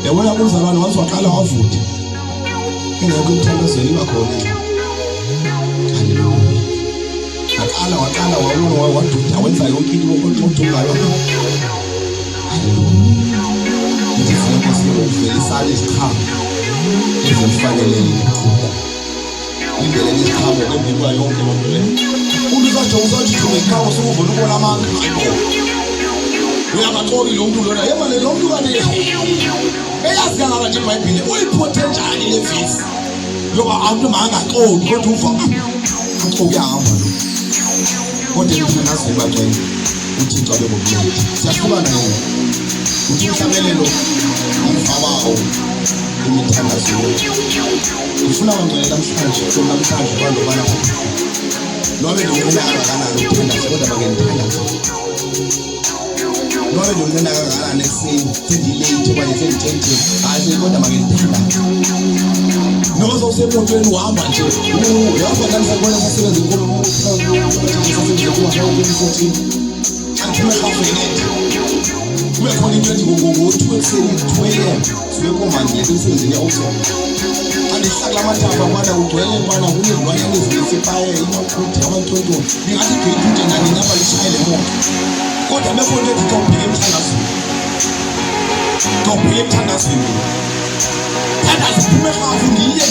Yabona umzalwane wathi waqala wavuda. Engekho umthandazweni bakhona. Haleluya. Waqala wabona waduda wenza yonke into oqoqoqayo. Haleluya. Ndifuna ukuvelisana isiqhamo ezifanele iqhuba. Indlela isiqhamo empilwa yonke loo nto leyo. Umuntu uzathi iqhamo sokuvuna ukubona amanga. Uyakaxoli lo muntu lona yema lo muntu kane eyazi kangaka nje iBhayibhile uyiphothe njani le vesi yoba abantu mangaxoli kodwa uva uyahamba lo kodwa emthandazweni baqela uThixo abekukhulu siyahlukana yena uthi uhlabelelo umfabawo imithandazo ufuna ukungcela namhlanje abantu bana nobe ngifuna kangakanani ukuthandaza kodwa bakengithandaza nobe ngifuna kangakanani sendilate okanye sendithethe hayi kodwa bakengithandaza noba sewusemotweni uhamba nje uyahamba namhlanje sasebenza inkolo sasebenza kuma-14 angiphume kafenet kube khona into ethi ngo-2 ekuseni 2 AM sibe komandla emsebenzini ya-Oxford andihlakula amathambo amana kugcwele mpana kunezilwanyana ezinesepaye imakhudi amantonto ningathi igeyiti nje nanini apha lishaye le moto kodwa bekhona into ethi kawubheke emthandazweni thandaza uphume rhafu ndiye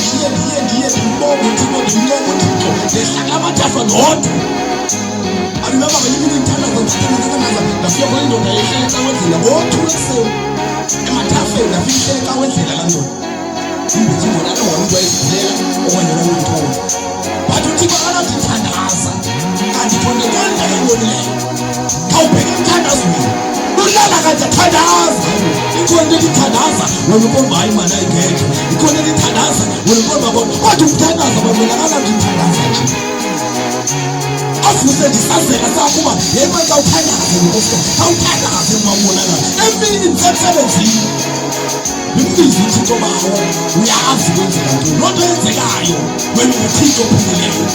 ndimbonge uThixo ndimncome uThixo ndehlakula amathafa nodwa andibamba ngenye imini ndithandaza ndafika khona indoda yehlele ecawendlela ngo-2 ekuseni emathafeni ndafika ihlele ecawendlela laa ndoda imbezi ingona alo ngona umntu wayezivulela okanye laa umtholo but uThixo akanathi thandaza kanti khona konke ekubonileyo khawubheke emthandazweni ulala kanje thandaza ikhona into ethi thandaza wena ukomba hayi mani ayigekho ikhona ethi thandaza wena ukomba kodwa ukuthandaza babona akanathi thandaza nje afuse ndisazela sakuba yema kawuthandaze nkosikazi kawuthandaze mawubonakala emini ndisemsebenzini ndimbize uThixo bawo uyazi kwenzeka ntoni loo nto yenzekayo wena nguThixo ophumileyo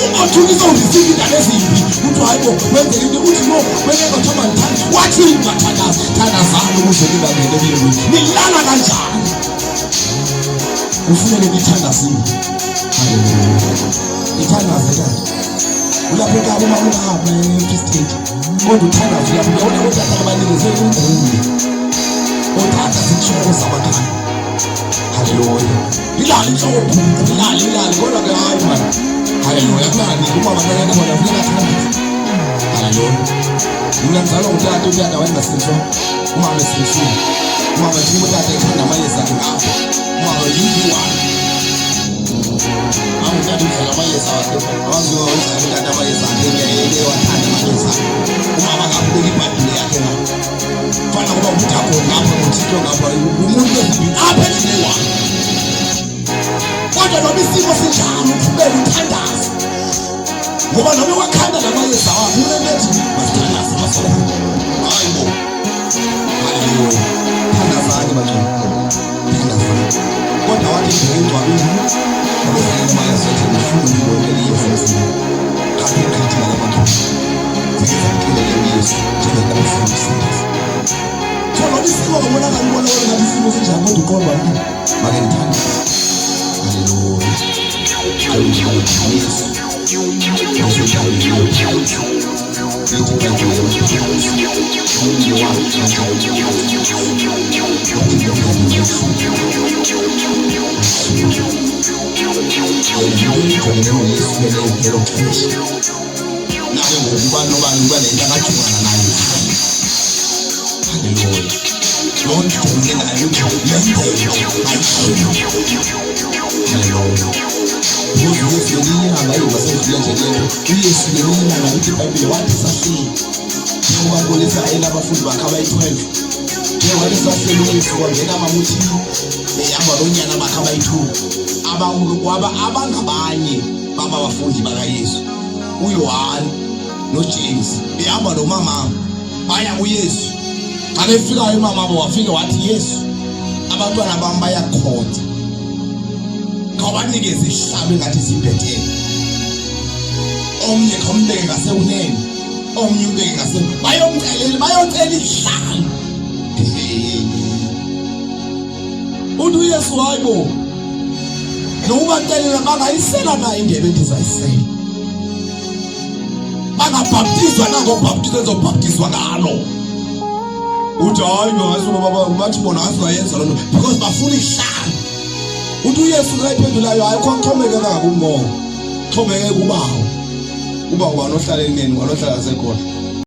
ungothukisa undisiba indaba ezimbi uthi hayi bo wenzeka into uthi no wenengathoma ndithanda wathi ungathandaza thandazani ukuze ningangeni emlilweni nilala kanjani kufuneke nithandazile ithandaze kanti ulapho ekhaya uma ungahamba e-State kodwa uthandaze ulapho uyabona kodwa abanikeze ungquli othatha zitshoko zamakhaya haleluya ilali inhloko ilali kodwa ke hayi mani haleluya kunani uma abantu khona funeka thandaze haleluya mina ngizalwa ngutata wayengasinhlwa umama esinhlwa umama ethi utata ethanda amayeza akhe ngapho umama yindiwane awuthatha udlala amayeza akhe awaziwa udlala uthatha amayeza akhe ngeke wathanda amayeza umama ngabuleka iBhayibhile yakhe ngapho fana kuba uthapho ngapho noThixo ngapho umuntu ezibini apha endlini wakhe kodwa noma isimo sinjani uqhubeka uthandaza ngoba noma wakhanda lamayeza wakhe unenethi masithandaze masithandaze hayi bo haleluya thandazani bantwana thandazani kodwa wathi ngengcwabeni abezalwane bayasethe ngifuna ngibone liyezezi kaphe ekhithini labantu zikizamkile leyesu njengenkosi yomsindisi so noma isimo ngabonakala ubona ngathi isimo sinjani kodwa uqomba make ngithandaze haleluya yesu nawe ngokubani nobani uba nento akajongana nayo haleluya loo nto ujongene nayo haleluya uyesu ngelinye basedlula nje uyesu ngelinye ilanga lithi iBhayibhile wathi sahleli njengoba nkolisa abafundi bakhe abayi-12 njengoba sahleli uyesu kwangena amamuthi ehamba lonyana bakhe abayi-2 abangabanye babafundi bakayesu uYohane noJames behamba nomama baya kuyesu xa befikayo umamabo wafike wathi yesu abantwana bami bayakhonza khawubanikeze isihlalo engathi sibhethele omnye khawumbeke ngasekunene omnye umbeke bayocela isihlalo umuntu uYesu hayibo nokubatelela bangayisela naye ingebe ndizayisela bangabhaptizwa nangobhaptizwa ezobhaptizwa ngalo uthi hayi ngaso bathi bona asizayenza loo nto because bafuna ihlala uthi uYesu kayiphendulayo hayi kwaxhomekeka ngakumoya xhomekeke kubawo uba ubani ohlala elineni ubani ohlala sekhona